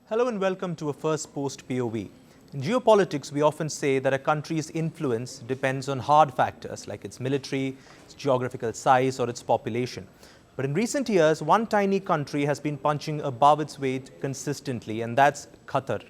Hello and welcome to a Firstpost POV. In geopolitics, we often say that a country's influence depends on hard factors like its military, its geographical size, or its population. But in recent years, one tiny country has been punching above its weight consistently, and that's Qatar.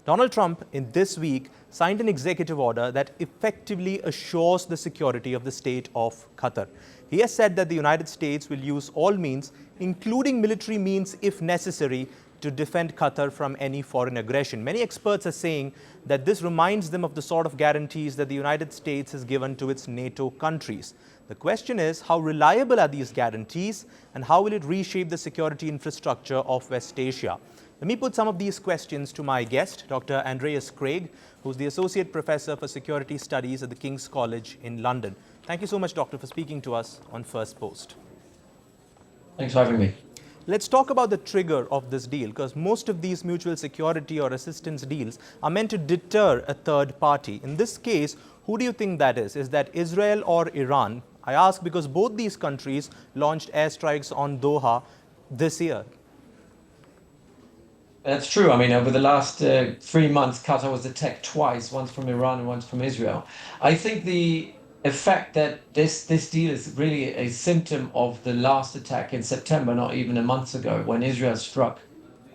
Donald Trump, in this week, signed an executive order that effectively assures the security of the state of Qatar. He has said that the United States will use all means, including military means if necessary, to defend Qatar from any foreign aggression. Many experts are saying that this reminds them of the sort of guarantees that the United States has given to its NATO countries. The question is, how reliable are these guarantees and how will it reshape the security infrastructure of West Asia? Let me put some of these questions to my guest, Dr Andreas Krieg, who's the Associate Professor for Security Studies at the King's College in London. Thank you so much, Doctor, for speaking to us on Firstpost. Thanks for having me. Let's talk about the trigger of this deal, because most of these mutual security or assistance deals are meant to deter a third party. In this case, who do you think that is? Is that Israel or Iran? I ask because both these countries launched airstrikes on Doha this year. That's true. I mean, over the last 3 months, Qatar was attacked twice, once from Iran and once from Israel. I think the effect that this deal is really a symptom of the last attack in September, not even a month ago, when Israel struck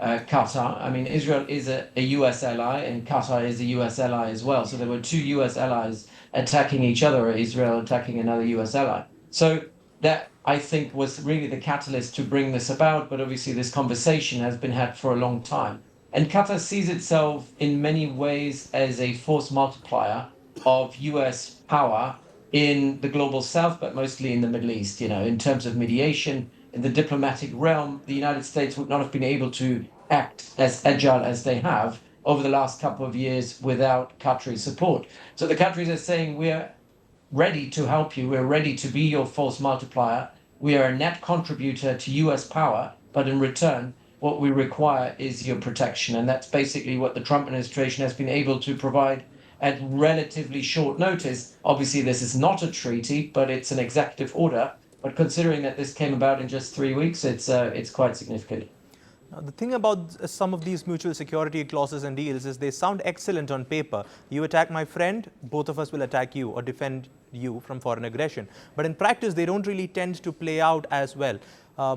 Qatar. I mean, Israel is a US ally and Qatar is a US ally as well. So there were two US allies attacking each other, or Israel attacking another US ally. So that, I think, was really the catalyst to bring this about. But obviously this conversation has been had for a long time. And Qatar sees itself in many ways as a force multiplier of US power in the global south, but mostly in the Middle East. You know, in terms of mediation, in the diplomatic realm, the United States would not have been able to act as agile as they have over the last couple of years without Qatari support. So the Qataris are saying, we're ready to help you. We're ready to be your force multiplier. We are a net contributor to US power, but in return, what we require is your protection. And that's basically what the Trump administration has been able to provide at relatively short notice. Obviously, this is not a treaty, but it's an executive order. But considering that this came about in just 3 weeks, it's quite significant. Now, the thing about some of these mutual security clauses and deals is they sound excellent on paper. You attack my friend, both of us will attack you or defend you from foreign aggression. But in practice, they don't really tend to play out as well.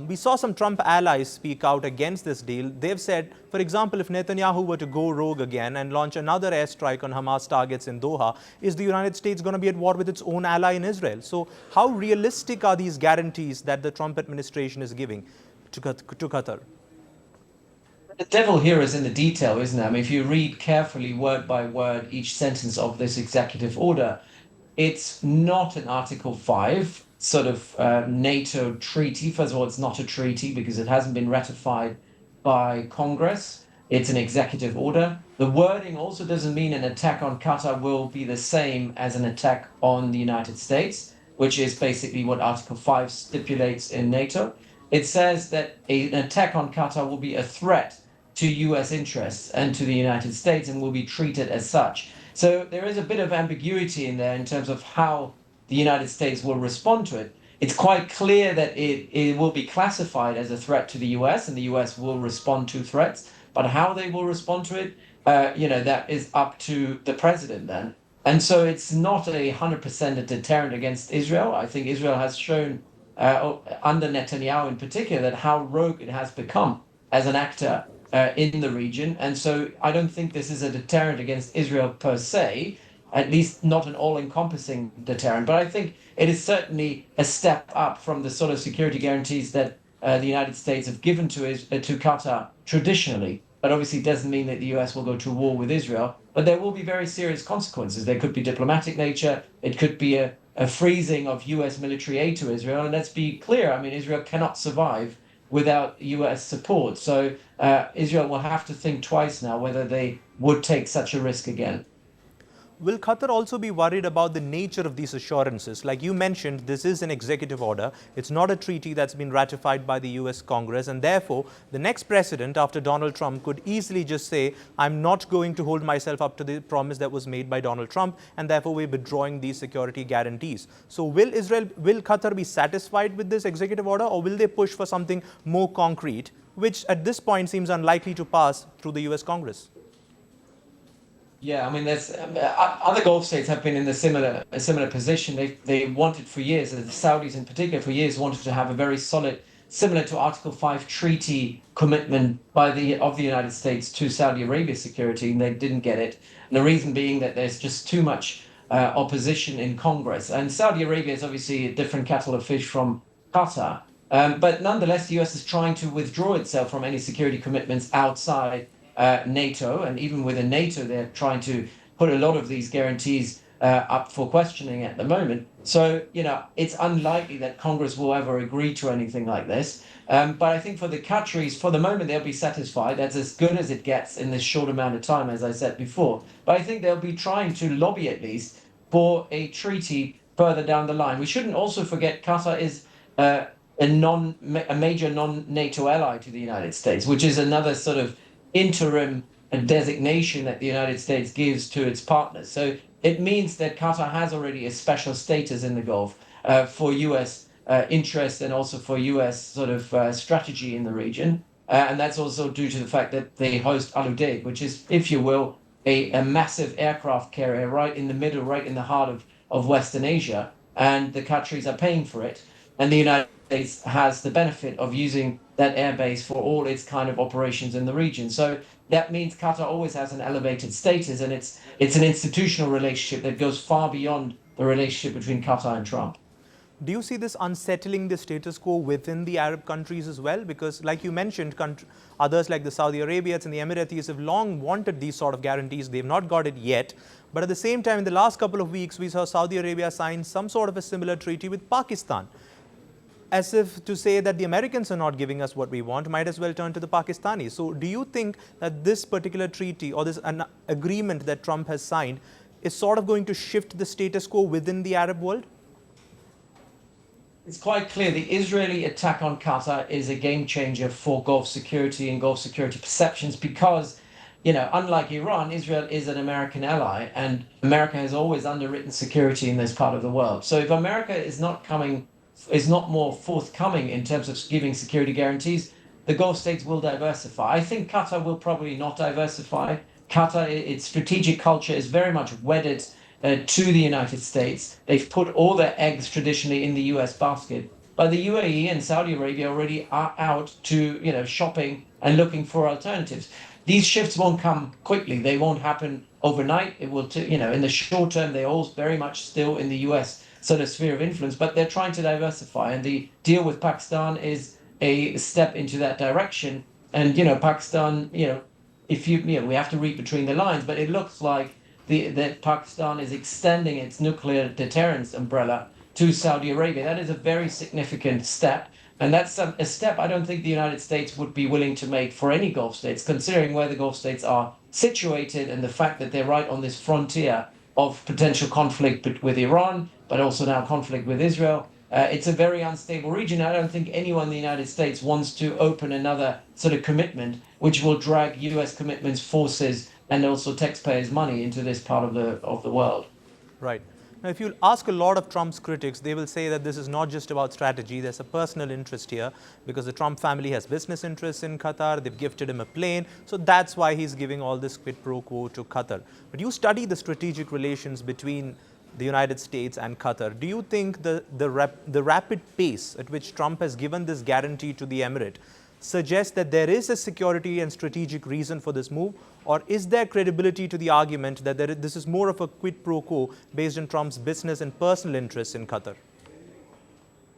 We saw some Trump allies speak out against this deal. They've said, for example, if Netanyahu were to go rogue again and launch another airstrike on Hamas targets in Doha, is the United States going to be at war with its own ally in Israel? So how realistic are these guarantees that the Trump administration is giving to Qatar? The devil here is in the detail, isn't it? I mean, if you read carefully, word by word, each sentence of this executive order, it's not an Article 5 sort of NATO treaty. First of all, it's not a treaty because it hasn't been ratified by Congress. It's an executive order. The wording also doesn't mean an attack on Qatar will be the same as an attack on the United States, which is basically what Article 5 stipulates in NATO. It says that an attack on Qatar will be a threat to US interests and to the United States and will be treated as such. So there is a bit of ambiguity in there in terms of how the United States will respond to it. It's quite clear that it will be classified as a threat to the US and the US will respond to threats, but how they will respond to it, that is up to the president then. And so it's not 100% a deterrent against Israel. I think Israel has shown under Netanyahu in particular that how rogue it has become as an actor in the region. And so I don't think this is a deterrent against Israel per se, at least not an all-encompassing deterrent. But I think it is certainly a step up from the sort of security guarantees that the United States have given to Qatar traditionally. But obviously it doesn't mean that the US will go to war with Israel. But there will be very serious consequences. There could be diplomatic nature. It could be a freezing of US military aid to Israel. And let's be clear, I mean, Israel cannot survive without US support. So Israel will have to think twice now whether they would take such a risk again. Will Qatar also be worried about the nature of these assurances? Like you mentioned, this is an executive order. It's not a treaty that's been ratified by the US Congress. And therefore, the next president after Donald Trump could easily just say, I'm not going to hold myself up to the promise that was made by Donald Trump. And therefore, we're withdrawing these security guarantees. So will Qatar be satisfied with this executive order, or will they push for something more concrete which at this point seems unlikely to pass through the US Congress. Yeah, I mean, there's other Gulf states have been in a similar position. They wanted for years, the Saudis in particular, for years wanted to have a very solid, similar to Article 5 treaty commitment of the United States to Saudi Arabia's security, and they didn't get it. And the reason being that there's just too much opposition in Congress. And Saudi Arabia is obviously a different kettle of fish from Qatar. But nonetheless, the US is trying to withdraw itself from any security commitments outside NATO, and even within NATO, they're trying to put a lot of these guarantees up for questioning at the moment. So, it's unlikely that Congress will ever agree to anything like this. But I think for the Qataris, for the moment, they'll be satisfied. That's as good as it gets in this short amount of time, as I said before. But I think they'll be trying to lobby at least for a treaty further down the line. We shouldn't also forget Qatar is a major non-NATO ally to the United States, which is another sort of interim designation that the United States gives to its partners. So it means that Qatar has already a special status in the Gulf for US interest and also for US sort of strategy in the region. And that's also due to the fact that they host Al Udeid, which is, if you will, a massive aircraft carrier right in the middle, right in the heart of Western Asia. And the Qataris are paying for it. And the United States has the benefit of using that airbase for all its kind of operations in the region. So that means Qatar always has an elevated status, and it's an institutional relationship that goes far beyond the relationship between Qatar and Trump. Do you see this unsettling the status quo within the Arab countries as well? Because like you mentioned, others like the Saudi Arabians and the Emiratis have long wanted these sort of guarantees. They've not got it yet. But at the same time, in the last couple of weeks, we saw Saudi Arabia sign some sort of a similar treaty with Pakistan. As if to say that the Americans are not giving us what we want, might as well turn to the Pakistanis. So do you think that this particular treaty or this an agreement that Trump has signed is sort of going to shift the status quo within the Arab world? It's quite clear the Israeli attack on Qatar is a game changer for Gulf security and Gulf security perceptions because, unlike Iran, Israel is an American ally, and America has always underwritten security in this part of the world. So if America is not more forthcoming in terms of giving security guarantees, the Gulf states will diversify. I think Qatar will probably not diversify. Qatar, its strategic culture is very much wedded to the United States. They've put all their eggs traditionally in the US basket. But the UAE and Saudi Arabia already are out to, shopping and looking for alternatives. These shifts won't come quickly. They won't happen overnight. It will, in the short term, they're all very much still in the US sort of sphere of influence, but they're trying to diversify. And the deal with Pakistan is a step into that direction. And, Pakistan, we have to read between the lines, but it looks like that Pakistan is extending its nuclear deterrence umbrella to Saudi Arabia. That is a very significant step. And that's a step I don't think the United States would be willing to make for any Gulf states, considering where the Gulf states are situated and the fact that they're right on this frontier of potential conflict with Iran, but also now conflict with Israel. It's a very unstable region. I don't think anyone in the United States wants to open another sort of commitment, which will drag US commitments, forces, and also taxpayers' money into this part of the world. Right. Now, if you ask a lot of Trump's critics, they will say that this is not just about strategy. There's a personal interest here because the Trump family has business interests in Qatar. They've gifted him a plane. So that's why he's giving all this quid pro quo to Qatar. But you study the strategic relations between the United States and Qatar. Do you think the rapid pace at which Trump has given this guarantee to the Emirate suggests that there is a security and strategic reason for this move? Or is there credibility to the argument that this is more of a quid pro quo based on Trump's business and personal interests in Qatar?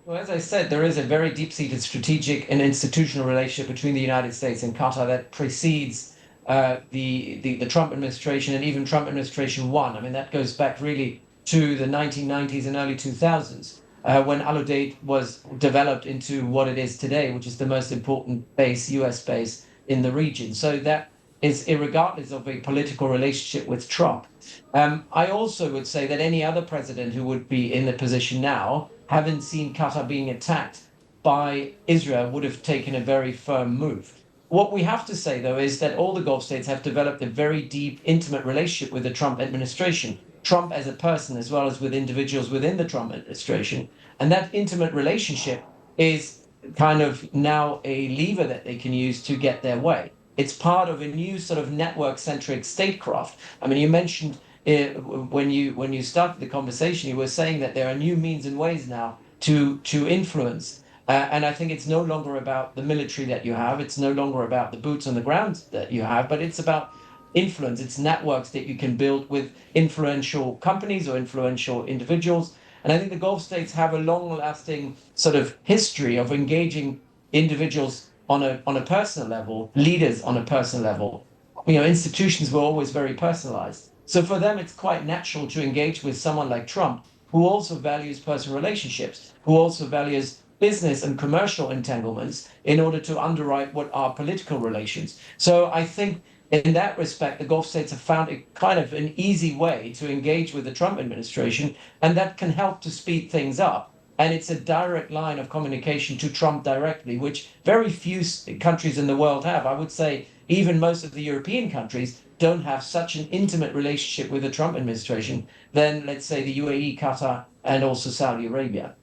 Well, as I said, there is a very deep-seated strategic and institutional relationship between the United States and Qatar that precedes the Trump administration and even Trump administration 1. I mean, that goes back really to the 1990s and early 2000s. When Al Udeid was developed into what it is today, which is the most important base, US base in the region. So that is irregardless of a political relationship with Trump. I also would say that any other president who would be in the position now, having seen Qatar being attacked by Israel, would have taken a very firm move. What we have to say, though, is that all the Gulf states have developed a very deep, intimate relationship with the Trump administration. Trump as a person, as well as with individuals within the Trump administration. And that intimate relationship is kind of now a lever that they can use to get their way. It's part of a new sort of network-centric statecraft. I mean, you mentioned when you started the conversation, you were saying that there are new means and ways now to influence. And I think it's no longer about the military that you have. It's no longer about the boots on the ground that you have, but it's about influence. It's networks that you can build with influential companies or influential individuals. And I think the Gulf states have a long-lasting sort of history of engaging individuals on a personal level, leaders on a personal level. Institutions were always very personalized. So for them, it's quite natural to engage with someone like Trump, who also values personal relationships, who also values business and commercial entanglements in order to underwrite what are political relations. So I think in that respect, the Gulf states have found a kind of an easy way to engage with the Trump administration, and that can help to speed things up. And it's a direct line of communication to Trump directly, which very few countries in the world have. I would say even most of the European countries don't have such an intimate relationship with the Trump administration than, let's say, the UAE, Qatar, and also Saudi Arabia.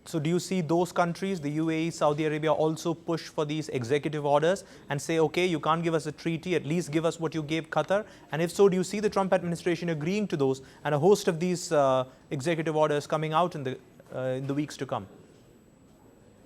So do you see those countries, the UAE, Saudi Arabia, also push for these executive orders and say, okay, you can't give us a treaty, at least give us what you gave Qatar? And if so, do you see the Trump administration agreeing to those and a host of these executive orders coming out in the weeks to come?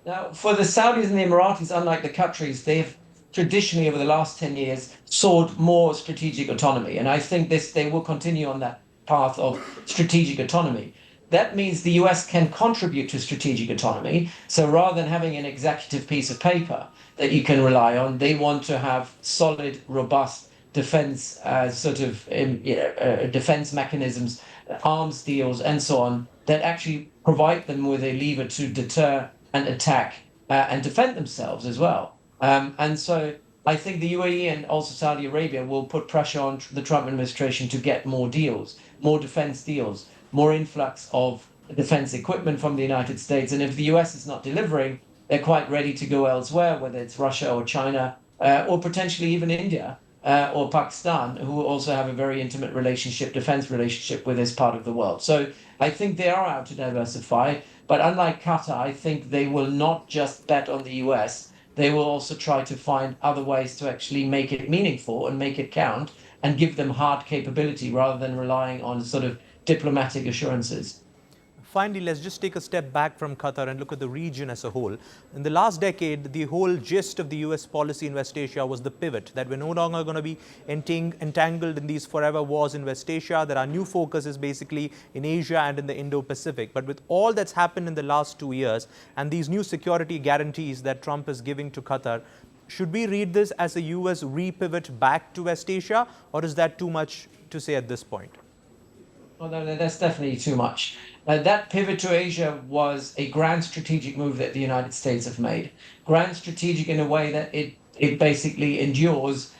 Now, for the Saudis and the Emiratis, unlike the Qataris, they've traditionally over the last 10 years sought more strategic autonomy. And I think they will continue on that path of strategic autonomy. That means the US can contribute to strategic autonomy. So rather than having an executive piece of paper that you can rely on, they want to have solid, robust defense defense mechanisms, arms deals, and so on, that actually provide them with a lever to deter and attack and defend themselves as well. And so I think the UAE and also Saudi Arabia will put pressure on the Trump administration to get more deals, more defense deals, more influx of defense equipment from the United States. And if the US is not delivering, they're quite ready to go elsewhere, whether it's Russia or China, or potentially even India or Pakistan, who also have a very intimate relationship, defense relationship with this part of the world. So I think they are out to diversify. But unlike Qatar, I think they will not just bet on the US. They will also try to find other ways to actually make it meaningful and make it count and give them hard capability rather than relying on sort of diplomatic assurances. Finally, let's just take a step back from Qatar and look at the region as a whole. In the last decade, the whole gist of the US policy in West Asia was the pivot, that we're no longer going to be entangled in these forever wars in West Asia, that our new focus is basically in Asia and in the Indo-Pacific. But with all that's happened in the last 2 years and these new security guarantees that Trump is giving to Qatar, should we read this as a US repivot back to West Asia, or is that too much to say at this point? Well, no, that's definitely too much. That pivot to Asia was a grand strategic move that the United States have made. Grand strategic in a way that it basically endures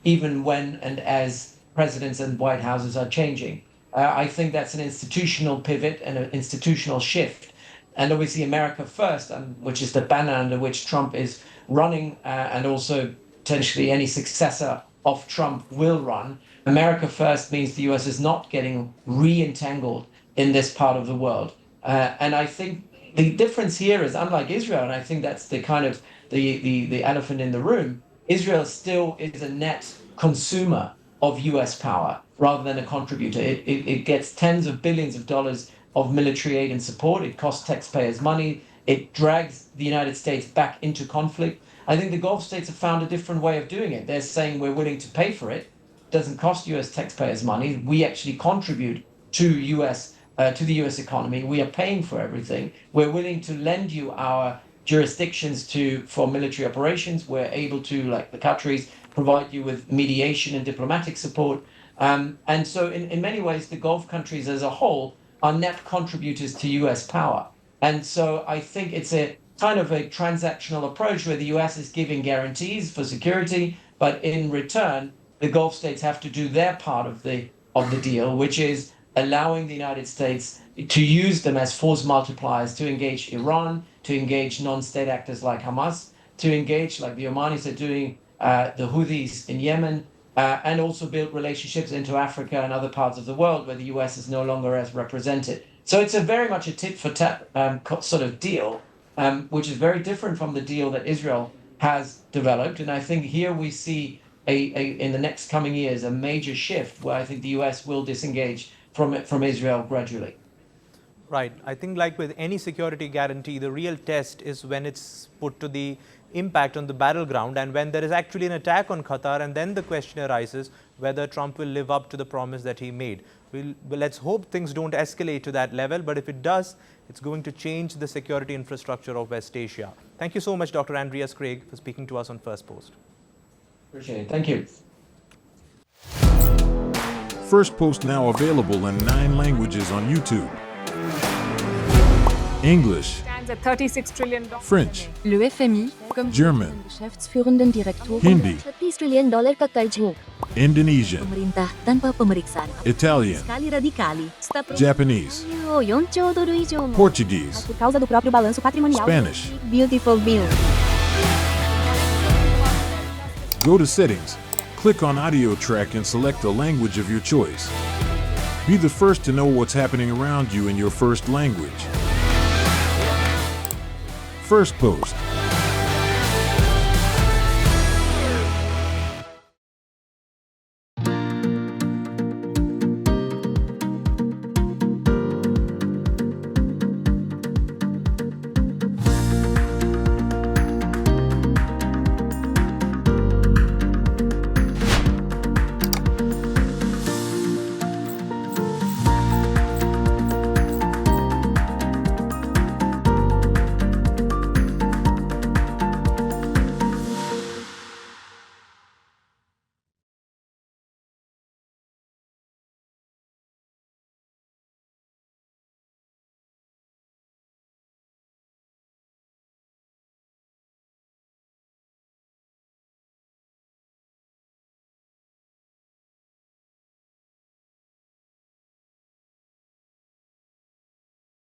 even when and as presidents and White Houses are changing. I think that's an institutional pivot and an institutional shift. And obviously America First, which is the banner under which Trump is running, and also potentially any successor of Trump will run. America First means the US is not getting re-entangled in this part of the world. And I think the difference here is, unlike Israel, and I think that's the kind of the elephant in the room, Israel still is a net consumer of US power rather than a contributor. It gets tens of billions of dollars of military aid and support. It costs taxpayers money. It drags the United States back into conflict. I think the Gulf states have found a different way of doing it. They're saying we're willing to pay for it. It doesn't cost US taxpayers money. We actually contribute to the US economy. We are paying for everything. We're willing to lend you our jurisdictions for military operations. We're able to, like the Qataris, provide you with mediation and diplomatic support. And so in many ways, the Gulf countries as a whole are net contributors to US power. And so I think it's a kind of a transactional approach where the US is giving guarantees for security, but in return, the Gulf states have to do their part of the deal, which is allowing the United States to use them as force multipliers to engage Iran, to engage non-state actors like Hamas, to engage, like the Omanis are doing, the Houthis in Yemen, and also build relationships into Africa and other parts of the world where the US is no longer as represented. So it's very much a tit-for-tat sort of deal. which is very different from the deal that Israel has developed. And I think here we see in the next coming years a major shift where I think the US will disengage from Israel gradually. Right. I think like with any security guarantee, the real test is when it's put to the impact on the battleground and when there is actually an attack on Qatar, and then the question arises whether Trump will live up to the promise that he made. Let's hope things don't escalate to that level, but if it does, it's going to change the security infrastructure of West Asia. Thank you so much, Dr. Andreas Krieg, for speaking to us on Firstpost. Appreciate it. Thank you. Firstpost now available in 9 languages on YouTube. English, Stands at $36 trillion. French, Le FMI, comme German, Geschäftsführenden Direktor, Hindi, $30 trillion ka karj mo. Indonesian, Pemerintah tanpa pemeriksaan. Italian, Kali radikali. Japanese, 4 兆ドル以上も Portuguese, por causa do próprio balanço patrimonial. Spanish. Beautiful bill. Go to Settings, click on Audio Track and select a language of your choice. Be the first to know what's happening around you in your first language. Firstpost.